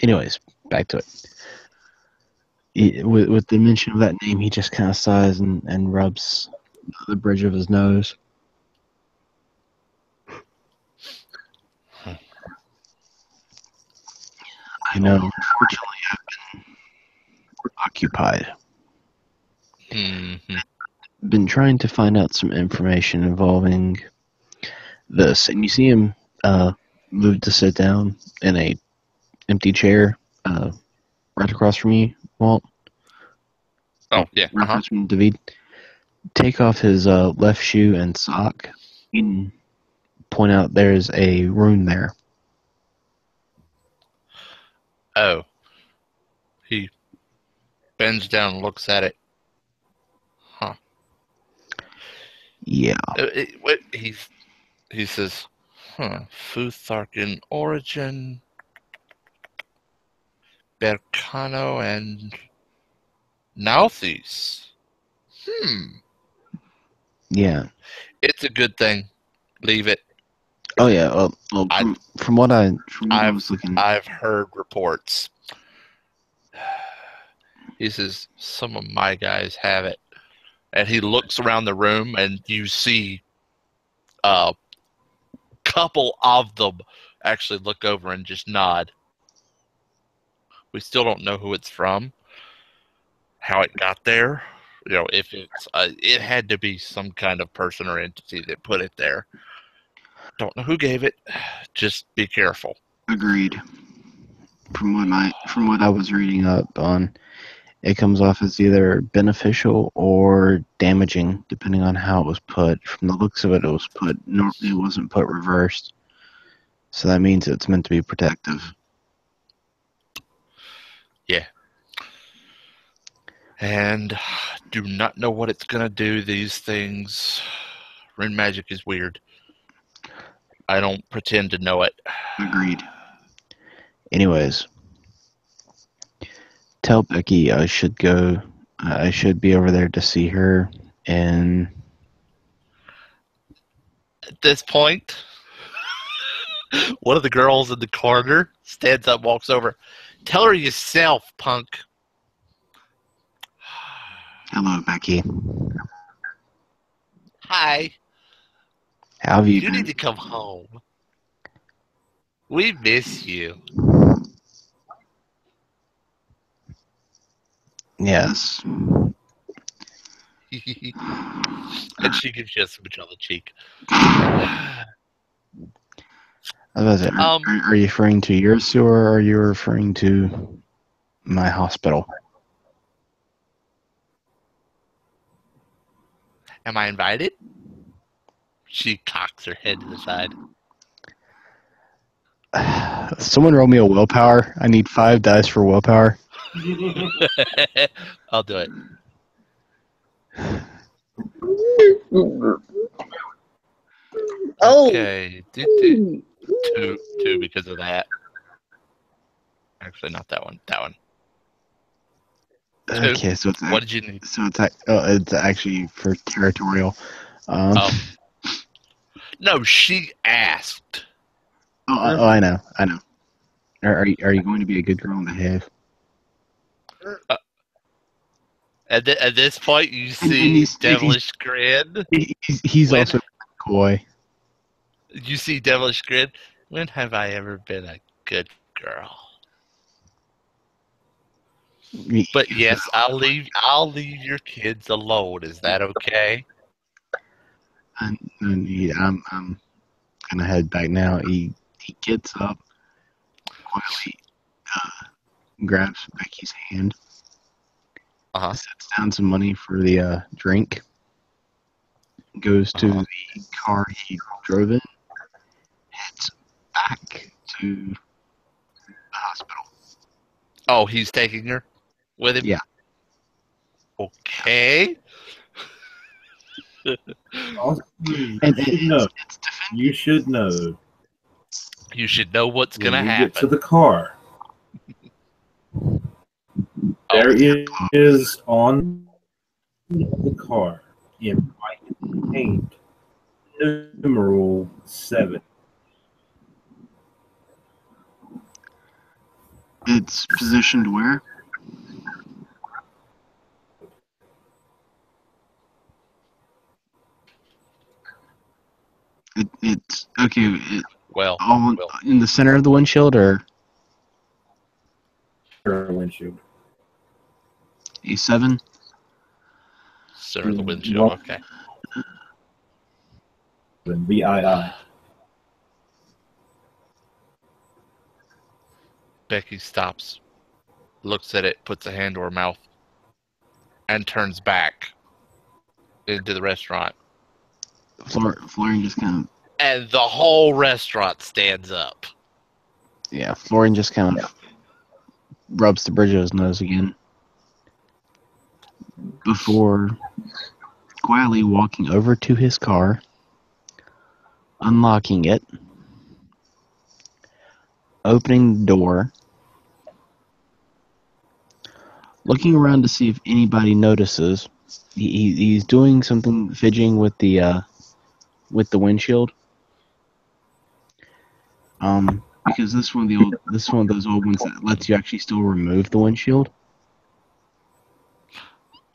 Anyways, back to it. With the mention of that name, he just kind of sighs and rubs the bridge of his nose. I know, unfortunately, I've been occupied. Mm-hmm. Been trying to find out some information involving this, and you see him move to sit down in a empty chair right across from you, Walt. Oh, yeah. Right across from David. Take off his left shoe and sock and point out there's a room there. Oh. He bends down and looks at it. Huh. Yeah. He says, Futharkin origin, Berkano, and Nauthies. Yeah. It's a good thing. Leave it. Oh yeah. Well, from what I was looking, I've heard reports. He says some of my guys have it, and he looks around the room, and you see a couple of them actually look over and just nod. We still don't know who it's from, how it got there. You know, if it's it had to be some kind of person or entity that put it there. Don't know who gave it. Just be careful. agreed. From what I was reading up on, it comes off as either beneficial or damaging, depending on how it was put. From the looks of it, it wasn't put reversed, so that means it's meant to be protective. Yeah. And do not know what it's gonna do. These things, rune magic is weird. I don't pretend to know it. Agreed. Anyways, tell Becky I should go. I should be over there to see her, and At this point, one of the girls in the corner stands up, walks over. Tell her yourself, punk. hello, Becky. Hi. How have you You been? need to come home. We miss you. Yes. And she gives you a smooch on the cheek. I was about to say, are you referring to your sewer, or are you referring to my hospital? Am I invited? She cocks her head to the side. Someone roll me a willpower. I need 5 dice for willpower. I'll do it. Oh. Okay. Two because of that. Actually, not that one. That one. Two. Okay, so it's What did you need? so it's actually for territorial. No, she asked. I know. Are you going to be a good girl and behave? At this point, you see Devilish Grin. He's also coy. You see Devilish Grin. When have I ever been a good girl? But yes, I'll leave your kids alone. Is that okay? I'm gonna head back now. He gets up, quietly grabs Becky's hand, sets down some money for the drink, goes to the car he drove in, heads back to the hospital. Oh, he's taking her with him? Yeah. Okay. You should know. You should know what's going to When you happen. get to the car, there is on the car in white paint numeral 7. It's positioned where? It's okay. In the center of the windshield, or windshield. A7. Center of the windshield. Okay. VII. Becky stops, looks at it, puts a hand to her mouth, and turns back into the restaurant. Florian just kind of... And the whole restaurant stands up. Yeah, Florian just kind of rubs the bridge of his nose again before quietly walking over to his car, unlocking it, opening the door, looking around to see if anybody notices. He's doing something, fidgeting with the windshield. Because this one of those old ones that lets you actually still remove the windshield.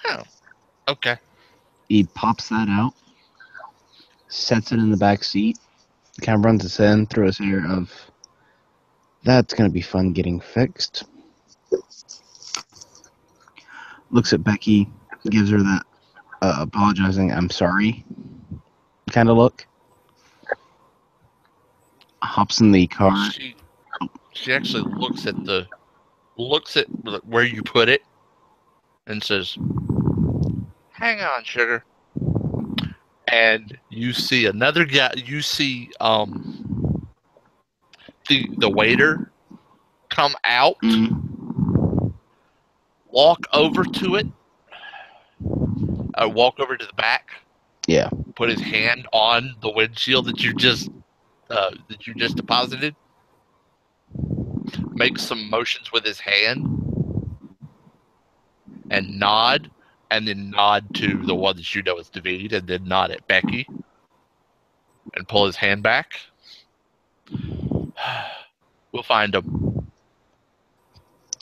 Oh, okay. He pops that out, sets it in the back seat, kind of runs his hand through his hair of, that's going to be fun getting fixed. Looks at Becky, gives her that apologizing, I'm sorry kind of look. Hops in the car. She actually looks at where you put it and says, hang on, sugar. And you see another guy, you see the waiter come out, walk over to it, walk over to the back, Yeah. put his hand on the windshield that you just deposited, make some motions with his hand, and nod, and then nod to the one that you know is David, and then nod at Becky, and pull his hand back. We'll find him.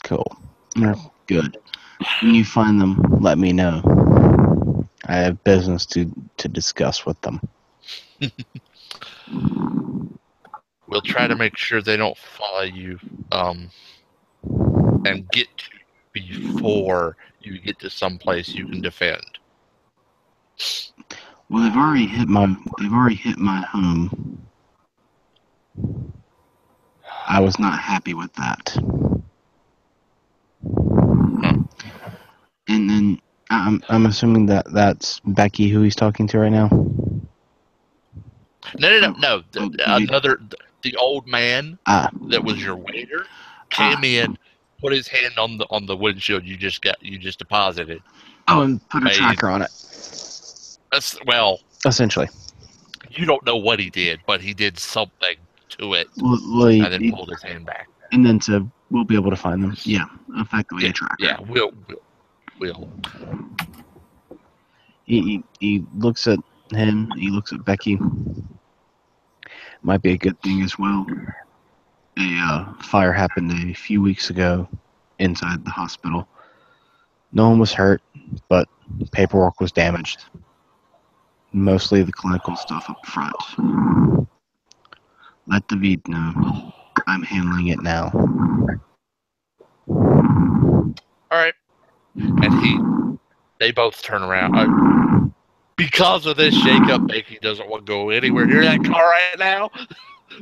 Cool. Good. When you find them, let me know. I have business to discuss with them. We'll try to make sure they don't follow you and get to you before you get to some place you can defend. Well, they've already hit my home. I was not happy with that. And then I'm assuming that's Becky who he's talking to right now. No. The old man that was your waiter came in, put his hand on the windshield you just deposited. Oh, and put a tracker on it. Essentially. You don't know what he did, but he did something to it, and then pulled his hand back. And then said, we'll be able to find them. Yeah, effectively a tracker. Yeah, we'll. He looks at him, he looks at Becky. Might be a good thing as well. A fire happened a few weeks ago inside the hospital. No one was hurt, but paperwork was damaged. Mostly the clinical stuff up front. Let David know. I'm handling it now. Alright. And they both turn around. Because of this shakeup, Becky doesn't want to go anywhere near that car right now.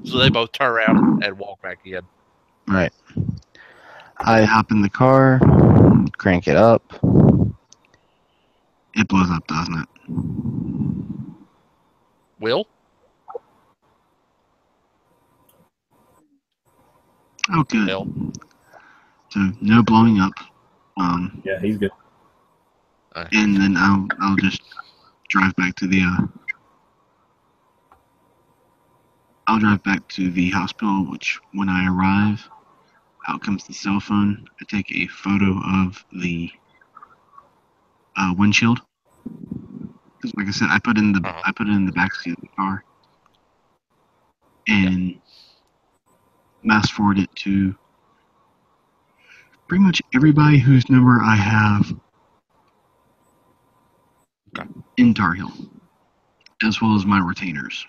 So they both turn around and walk back in. Right. I hop in the car, crank it up. It blows up, doesn't it? Will? Oh, good. So, no blowing up. Yeah, he's good. And then I'll just drive back to the hospital, which when I arrive, out comes the cell phone. I take a photo of the windshield. Because like I said, I put it in the backseat of the car. And mass forward it to pretty much everybody whose number I have in Tarheel, as well as my retainers.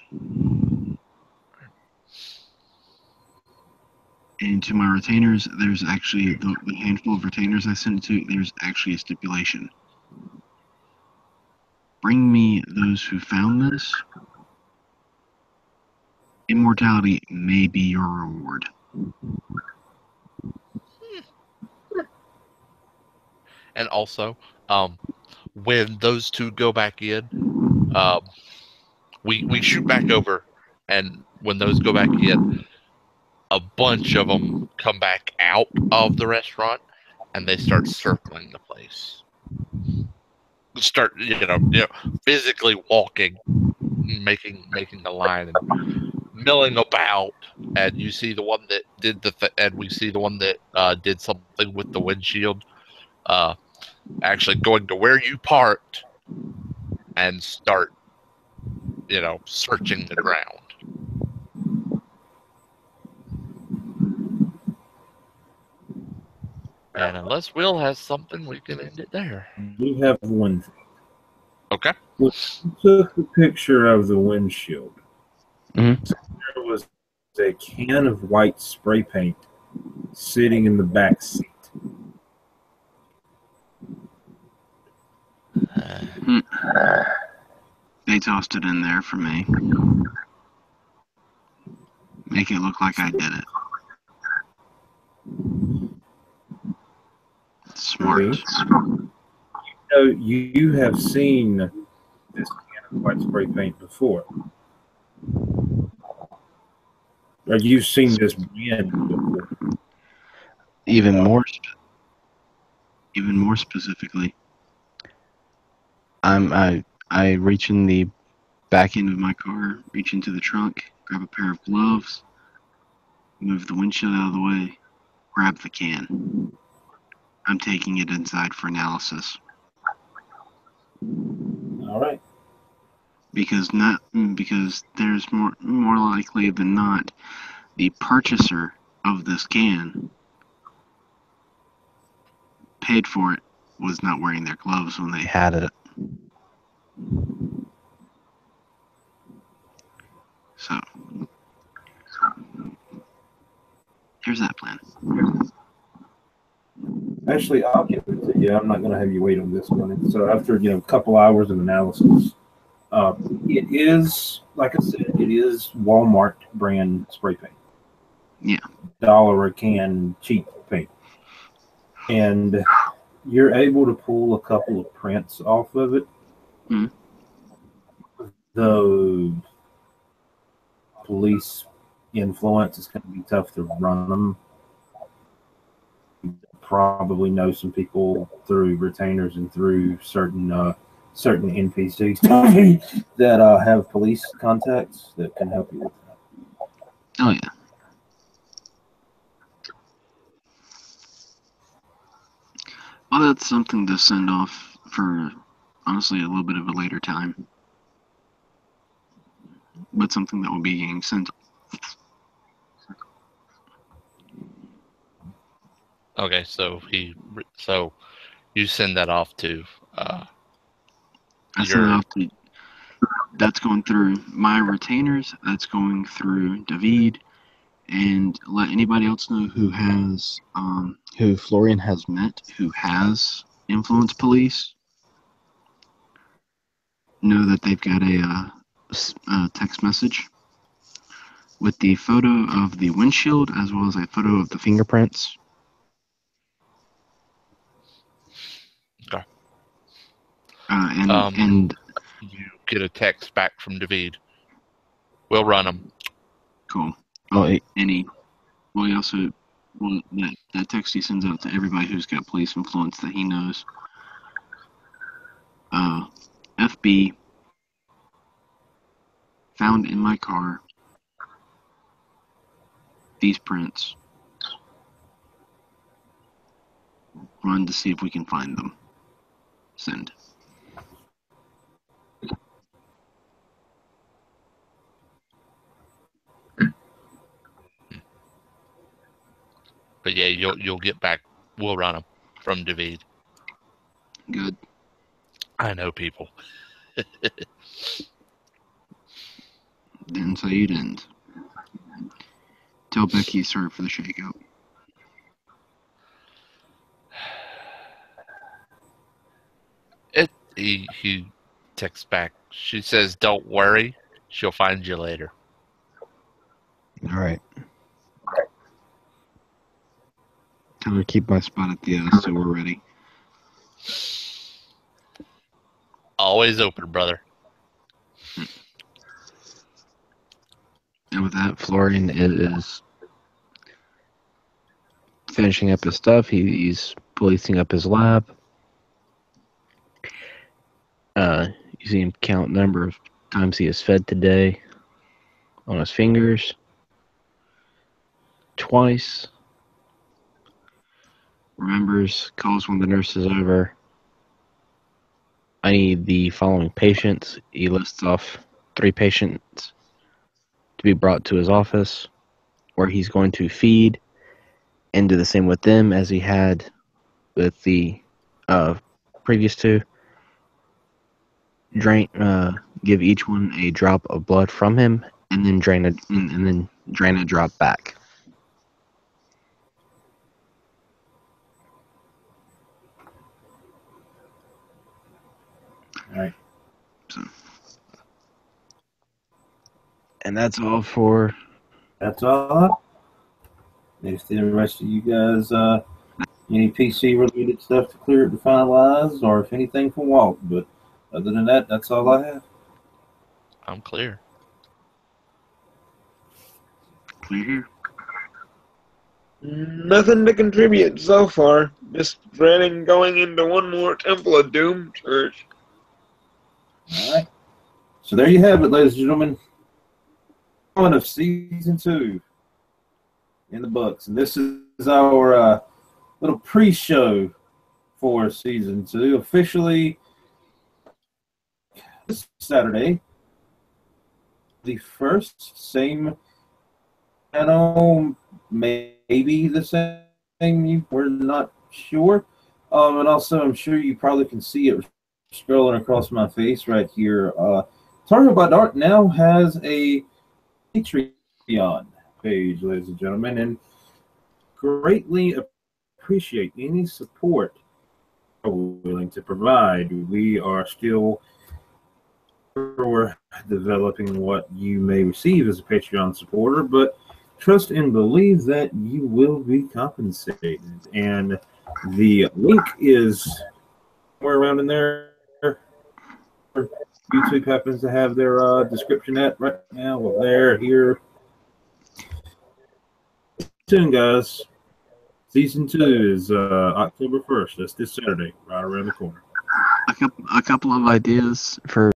And to my retainers, there's actually the handful of retainers I send it to, there's actually a stipulation. Bring me those who found this. Immortality may be your reward. And also, when those two go back in, we shoot back over, and when those go back in, a bunch of them come back out of the restaurant, and they start circling the place. Start, physically walking, making the line and milling about. And you see the one that did and we see the one that did something with the windshield, actually going to where you parked and start, searching the ground. And unless Will has something, we can end it there. We have one thing. Okay. We took a picture of the windshield. Mhm. There was a can of white spray paint sitting in the back seat. They tossed it in there for me. Make it look like I did it. Smart. You have seen this can of white spray paint before. Or you've seen this brand before. Even more specifically, I reach in the back end of my car, reach into the trunk, grab a pair of gloves, move the windshield out of the way, grab the can. I'm taking it inside for analysis. All right. Because there's more likely than not, the purchaser of this can paid for it, was not wearing their gloves when they had it. So here's that plan. Actually, I'll give it to you. I'm not going to have you wait on this one. So after a couple hours of analysis, it is, like I said, it is Walmart brand spray paint. Yeah. $1 a can cheap paint. And you're able to pull a couple of prints off of it. Mm-hmm. The police influence is going to be tough to run them. You probably know some people through retainers and through certain NPCs that have police contacts that can help you with that. Oh yeah. Well, that's something to send off for, honestly, a little bit of a later time. But something that will be getting sent. Okay, so you send that off to I send it off to. That's going through my retainers. That's going through David, and let anybody else know who Florian has met, who has influenced police, know that they've got a text message with the photo of the windshield as well as a photo of the fingerprints. Okay. And you get a text back from David. We'll run them. Cool. Oh, he also, that text he sends out to everybody who's got police influence that he knows. FB, found in my car these prints. Run to see if we can find them. Send. But yeah, you'll get back. We'll run them from David. Good. I know people. Didn't say you didn't. Tell Becky sorry for the shakeout. He texts back. She says, "Don't worry, she'll find you later." All right. Tell her to keep my spot at the so we're ready. Always open, brother. And with that, Florian is finishing up his stuff. He's policing up his lab. You see him count number of times he has fed today on his fingers. Twice. Remembers, calls when the nurse is over. I need the following patients. He lists off 3 patients to be brought to his office, where he's going to feed and do the same with them as he had with the previous 2. Give each one a drop of blood from him, and then drain a drop back. All right. So, and that's all for. That's all. If the rest of you guys, any PC related stuff to clear it to finalize, or if anything for Walt. But other than that, that's all I have. I'm clear. Clear here. Nothing to contribute so far. Just dreading going into one more Temple of Doom church. All right. So there you have it, ladies and gentlemen. One of season 2 in the books, and this is our little pre-show for season 2. Officially, this Saturday, the first, same channel, maybe the same. We're not sure. And also, I'm sure you probably can see it scrolling across my face right here. Tarheel by Dark now has a Patreon page, ladies and gentlemen, and greatly appreciate any support we're willing to provide. We are still developing what you may receive as a Patreon supporter, but trust and believe that you will be compensated. And the link is somewhere around in there. YouTube happens to have their description at right now. Well, there, here. Soon, guys. Season 2 is October 1st. That's this Saturday, right around the corner. A couple of ideas for